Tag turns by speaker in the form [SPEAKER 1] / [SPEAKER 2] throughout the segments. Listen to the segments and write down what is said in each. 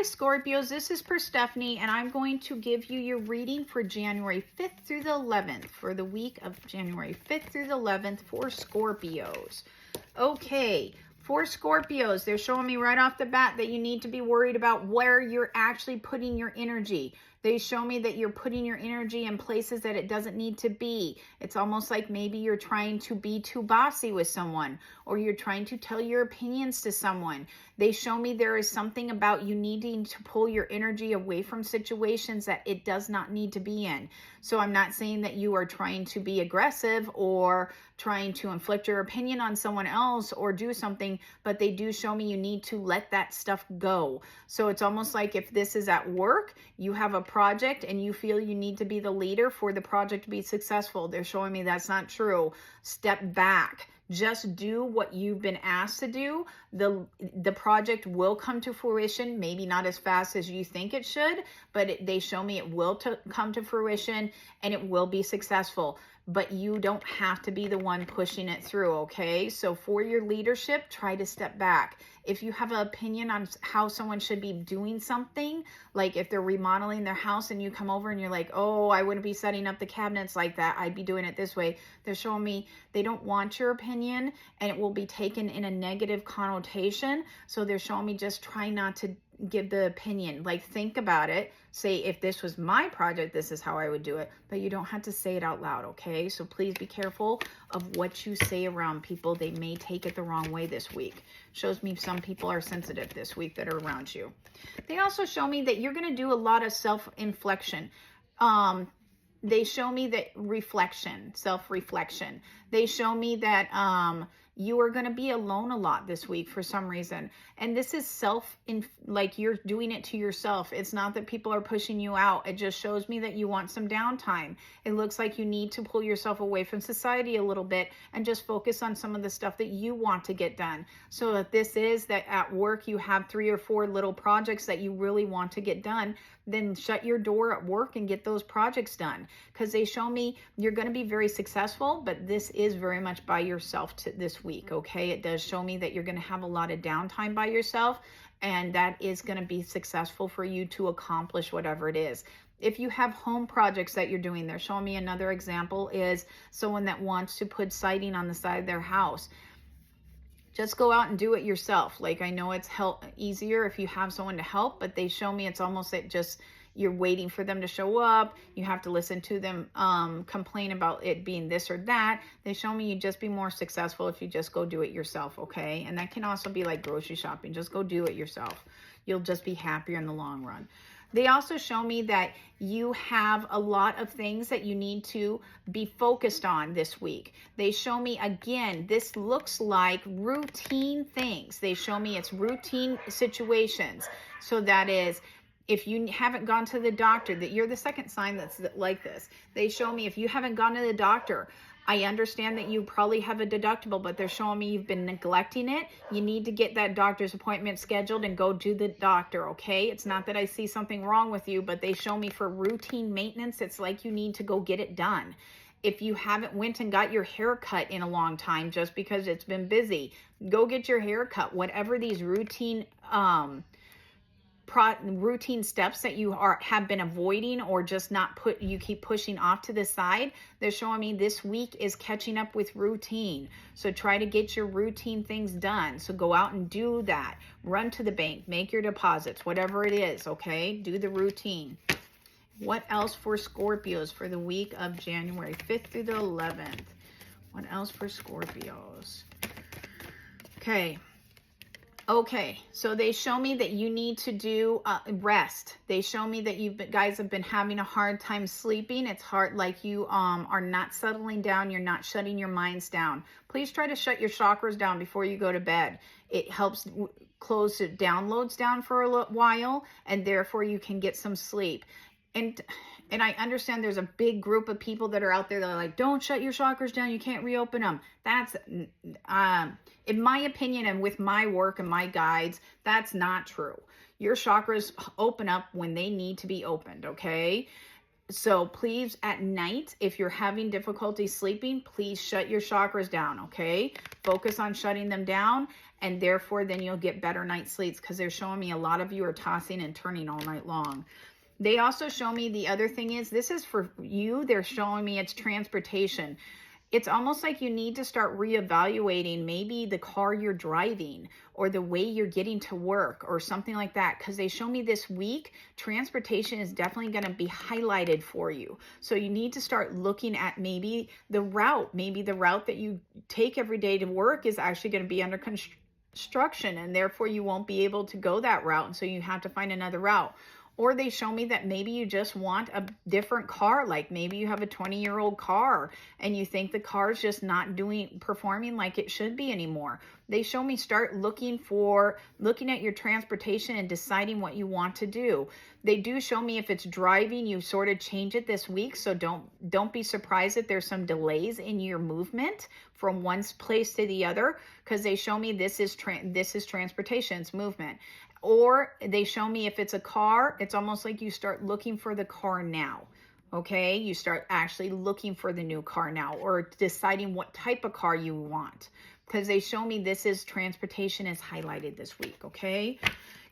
[SPEAKER 1] Hi Scorpios, this is Perstephane and I'm going to give you your reading for January 5th through the 11th, for the week of January 5th through the 11th for Scorpios. Okay, for Scorpios, they're showing me right off the bat that you need to be worried about where you're actually putting your energy. They show me that you're putting your energy in places that it doesn't need to be. It's almost like maybe you're trying to be too bossy with someone, or you're trying to tell your opinions to someone. They show me there is something about you needing to pull your energy away from situations that it does not need to be in. So I'm not saying that you are trying to be aggressive or trying to inflict your opinion on someone else or do something, but they do show me you need to let that stuff go. So it's almost like if this is at work, you have a project and you feel you need to be the leader for the project to be successful. They're showing me that's not true. Step back. Just do what you've been asked to do. The project will come to fruition, maybe not as fast as you think it should, but they show me it will come to fruition and it will be successful. But you don't have to be the one pushing it through, okay? So for your leadership, try to step back. If you have an opinion on how someone should be doing something, like if they're remodeling their house and you come over and you're like, oh, I wouldn't be setting up the cabinets like that, I'd be doing it this way. They're showing me they don't want your opinion and it will be taken in a negative connotation. So they're showing me just try not to give the opinion. Like, think about it. Say, if this was my project, this is how I would do it. But you don't have to say it out loud, okay? So please be careful of what you say around people. They may take it the wrong way this week. Shows me some people are sensitive this week that are around you. They also show me that you're going to do a lot of self-inflection. They show me that self-reflection. They show me that you are going to be alone a lot this week for some reason. And this is like you're doing it to yourself. It's not that people are pushing you out. It just shows me that you want some downtime. It looks like you need to pull yourself away from society a little bit and just focus on some of the stuff that you want to get done. So if this is that at work you have 3 or 4 little projects that you really want to get done, then shut your door at work and get those projects done. Because they show me you're going to be very successful, but this is very much by yourself this week, okay? It does show me that you're going to have a lot of downtime by yourself, and that is going to be successful for you to accomplish whatever it is. If you have home projects that you're doing, they're showing me another example is someone that wants to put siding on the side of their house. Just go out and do it yourself. Like, I know it's easier if you have someone to help, but they show me it's almost like just you're waiting for them to show up. You have to listen to them complain about it being this or that. They show me you just be more successful if you just go do it yourself, okay? And that can also be like grocery shopping. Just go do it yourself. You'll just be happier in the long run. They also show me that you have a lot of things that you need to be focused on this week. They show me, again, this looks like routine things. They show me it's routine situations. So that is, if you haven't gone to the doctor, that you're the second sign that's like this. They show me if you haven't gone to the doctor, I understand that you probably have a deductible, but they're showing me you've been neglecting it. You need to get that doctor's appointment scheduled and go to the doctor, okay? It's not that I see something wrong with you, but they show me for routine maintenance, it's like you need to go get it done. If you haven't went and got your hair cut in a long time just because it's been busy, go get your hair cut. Whatever these routine steps that you have been avoiding or just you keep pushing off to the side, they're showing me this week is catching up with routine. So try to get your routine things done. So go out and do that. Run to the bank, make your deposits, whatever it is, okay? Do the routine. What else for Scorpios for the week of January 5th through the 11th? What else for Scorpios? Okay, so they show me that you need to do rest. They show me that you guys have been having a hard time sleeping. It's hard, like you are not settling down. You're not shutting your minds down. Please try to shut your chakras down before you go to bed. It helps close the downloads down for a while, and therefore you can get some sleep. And I understand there's a big group of people that are out there that are like, don't shut your chakras down. You can't reopen them. That's, in my opinion, and with my work and my guides, that's not true. Your chakras open up when they need to be opened, okay? So please, at night, if you're having difficulty sleeping, please shut your chakras down, okay? Focus on shutting them down and therefore then you'll get better night sleeps, because they're showing me a lot of you are tossing and turning all night long. They also show me the other thing is, this is for you, they're showing me it's transportation. It's almost like you need to start reevaluating maybe the car you're driving or the way you're getting to work or something like that, because they show me this week transportation is definitely going to be highlighted for you. So you need to start looking at maybe the route that you take every day to work is actually going to be under construction, and therefore you won't be able to go that route, and so you have to find another route. Or they show me that maybe you just want a different car, like maybe you have a 20-year-old car and you think the car is just not performing like it should be anymore. They show me start looking at your transportation and deciding what you want to do. They do show me if it's driving, you sort of change it this week, so don't be surprised if there's some delays in your movement from one place to the other, because they show me this is transportation, it's movement. Or they show me if it's a car, it's almost like you start looking for the car now. Okay, you start actually looking for the new car now, or deciding what type of car you want, because they show me this is transportation is highlighted this week. Okay,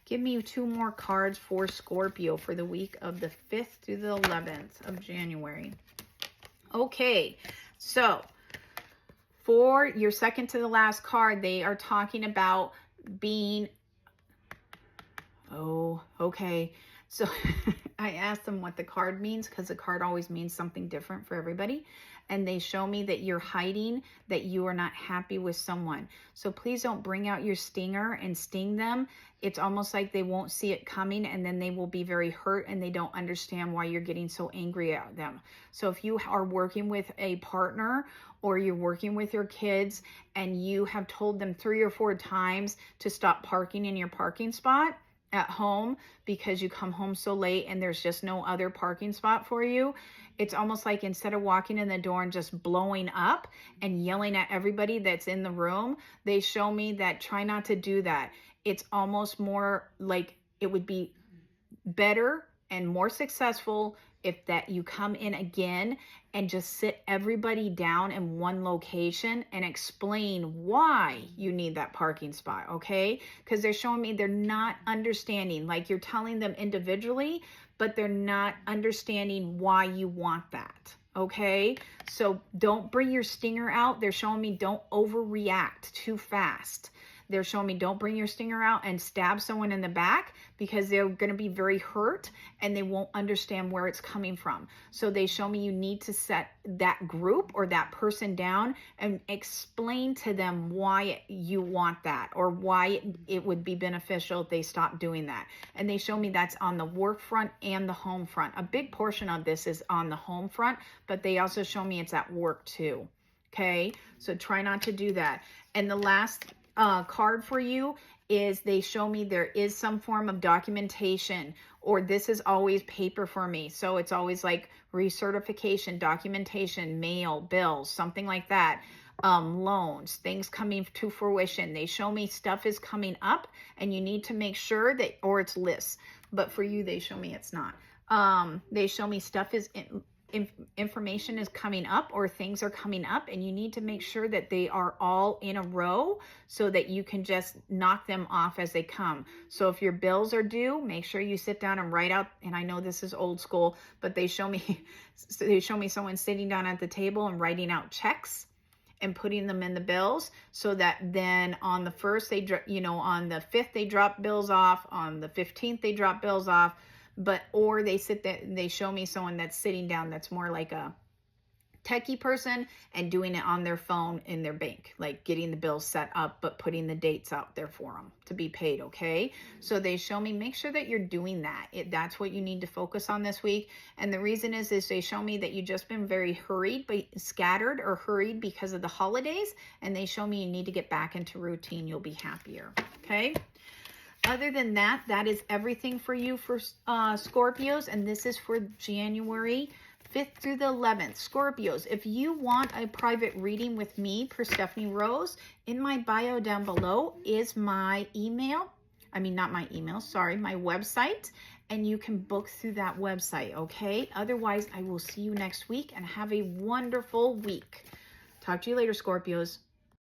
[SPEAKER 1] give me 2 more cards for Scorpio for the week of the 5th through the 11th of January. Okay, so for your second to the last card, they are talking about being, oh, okay. So I asked them what the card means, because the card always means something different for everybody. And they show me that you're hiding, that you are not happy with someone. So please don't bring out your stinger and sting them. It's almost like they won't see it coming, and then they will be very hurt and they don't understand why you're getting so angry at them. So if you are working with a partner or you're working with your kids and you have told them 3 or 4 times to stop parking in your parking spot at home because you come home so late and there's just no other parking spot for you, it's almost like instead of walking in the door and just blowing up and yelling at everybody that's in the room, they show me that try not to do that. It's almost more like it would be better and more successful if that you come in again and just sit everybody down in one location and explain why you need that parking spot, okay? Because they're showing me they're not understanding, like you're telling them individually, but they're not understanding why you want that, okay? So don't bring your stinger out. They're showing me don't overreact too fast. They're showing me don't bring your stinger out and stab someone in the back, because they're going to be very hurt and they won't understand where it's coming from. So they show me you need to set that group or that person down and explain to them why you want that, or why it would be beneficial if they stop doing that. And they show me that's on the work front and the home front. A big portion of this is on the home front, but they also show me it's at work too. Okay, so try not to do that. And the last card for you is they show me there is some form of documentation, or this is always paper for me. So it's always like recertification, documentation, mail, bills, something like that. Loans, things coming to fruition. They show me stuff is coming up and you need to make sure that, or it's lists, but for you, they show me it's not. They show me stuff is information is coming up, or things are coming up, and you need to make sure that they are all in a row so that you can just knock them off as they come. So if your bills are due, make sure you sit down and write out, and I know this is old school, but they show me someone sitting down at the table and writing out checks and putting them in the bills, so that then on the 1st, on the 5th, they drop bills off, on the 15th, they drop bills off. But, or they sit there, they show me someone that's sitting down that's more like a techie person and doing it on their phone in their bank, like getting the bills set up, but putting the dates out there for them to be paid, okay? So they show me, make sure that you're doing that. That's what you need to focus on this week. And the reason is they show me that you've just been very hurried, but scattered or hurried because of the holidays. And they show me you need to get back into routine. You'll be happier, okay? Other than that, that is everything for you for Scorpios, and this is for January 5th through the 11th. Scorpios, if you want a private reading with me, Perstephane Rose, in my bio down below is my email. I mean, not my email, sorry, my website, and you can book through that website, okay? Otherwise, I will see you next week, and have a wonderful week. Talk to you later, Scorpios.